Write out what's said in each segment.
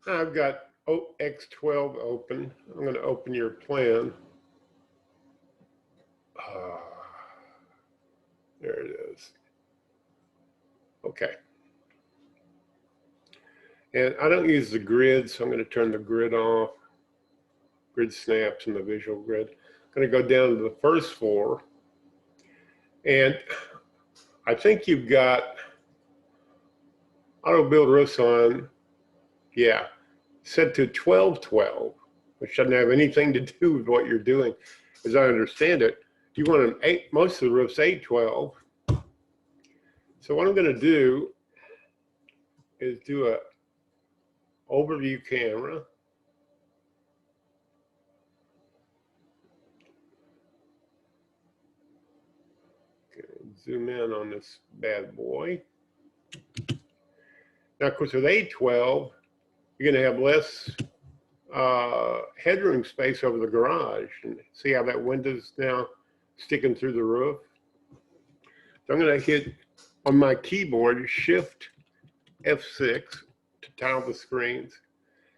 I've got X12 open. I'm going to open your plan. There it is. Okay. And I don't use the grid, so I'm going to turn the grid off. Grid snaps in the visual grid. I'm going to go down to the first floor. And I think you've got auto build roofs on, yeah, set to 1212, which doesn't have anything to do with what you're doing. As I understand it, you want an 8, most of the roofs 812. So what I'm going to do is do a overview camera. Okay, zoom in on this bad boy. Now, of course, with 812, you're going to have less headroom space over the garage. And see how that window's now sticking through the roof? So I'm going to hit on my keyboard Shift F6 to tile the screens.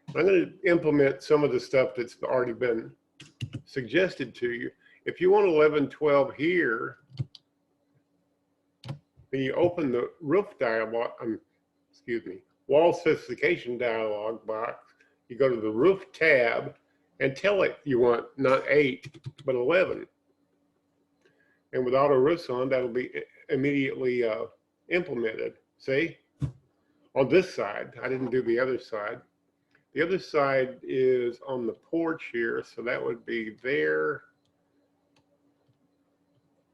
I'm going to implement some of the stuff that's already been suggested to you. If you want 1112 here, then you open the roof dialog, wall specification dialog box. You go to the roof tab and tell it you want not 8, but 11. And with auto roofs on, that'll be immediately implemented. See? On this side, I didn't do the other side. The other side is on the porch here, so that would be there.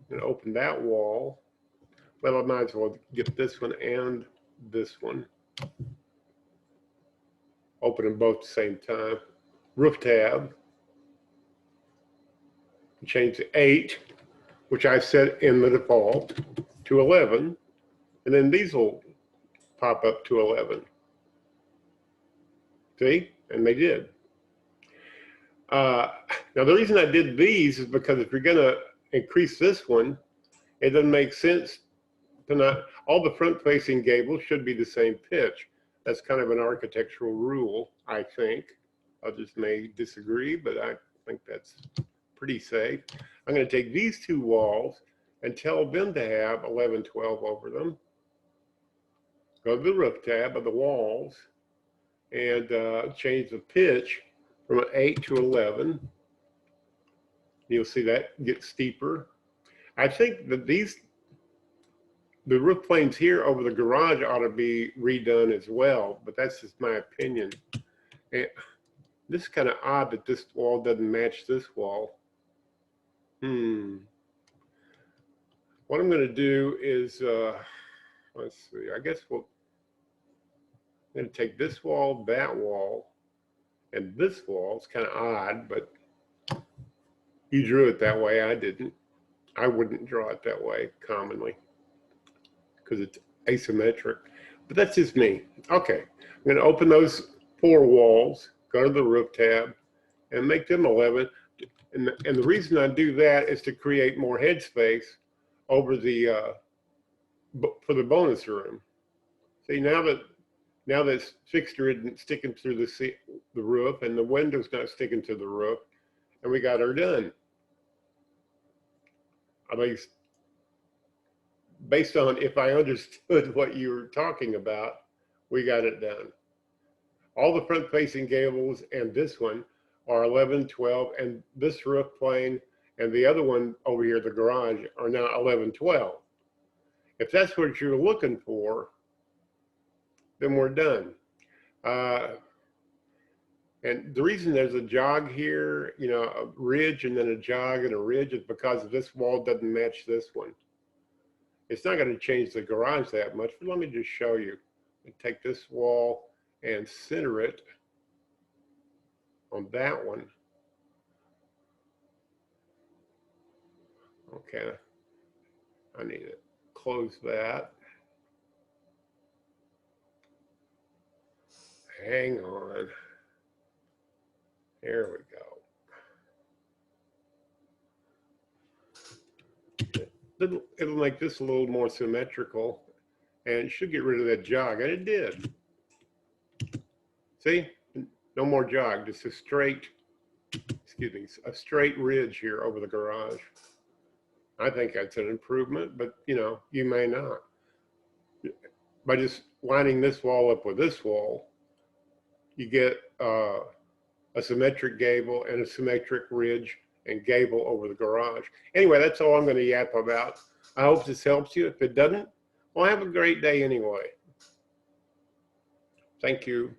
I'm going to open that wall. Well, I might as well get this one and this one. Open them both at the same time. Roof tab. Change the 8, which I set in the default, to 11. And then these will pop up to 11. See? And they did. Now, the reason I did these is because if you're going to increase this one, it doesn't make sense to not, all the front-facing gables should be the same pitch. That's kind of an architectural rule, I think. Others may disagree, but I think that's pretty safe. I'm going to take these two walls and tell them to have 1112 over them. Go to the roof tab of the walls and change the pitch from an 8 to 11. You'll see that get steeper. I think that the roof planes here over the garage ought to be redone as well, but that's just my opinion. And this is kind of odd that this wall doesn't match this wall. What I'm going to do is, let's see, I guess I'm going to take this wall, that wall, and this wall. It's kind of odd, but you drew it that way. I didn't. I wouldn't draw it that way commonly because it's asymmetric, but that's just me. Okay, I'm going to open those 4 walls, go to the roof tab, and make them 11. And the reason I do that is to create more headspace over the for the bonus room. See, now that this fixture isn't sticking through the roof and the window's not sticking to the roof, and we got her done. At least based on if I understood what you were talking about, we got it done. All the front-facing gables and this one are 1112, and this roof plane and the other one over here, the garage, are now 1112. If that's what you're looking for, then we're done. And the reason there's a jog here, you know, a ridge and then a jog and a ridge, is because this wall doesn't match this one. It's not going to change the garage that much, but let me just show you. Take this wall and center it on that one. Okay, I need to close that. Hang on. There we go. It'll make this a little more symmetrical, and it should get rid of that jog, and it did. See, no more jog, just a straight, excuse me, a straight ridge here over the garage. I think that's an improvement, but you know, you may not. By just lining this wall up with this wall, you get a symmetric gable and a symmetric ridge and gable over the garage. Anyway, that's all I'm going to yap about. I hope this helps you. If it doesn't, well, have a great day anyway. Thank you.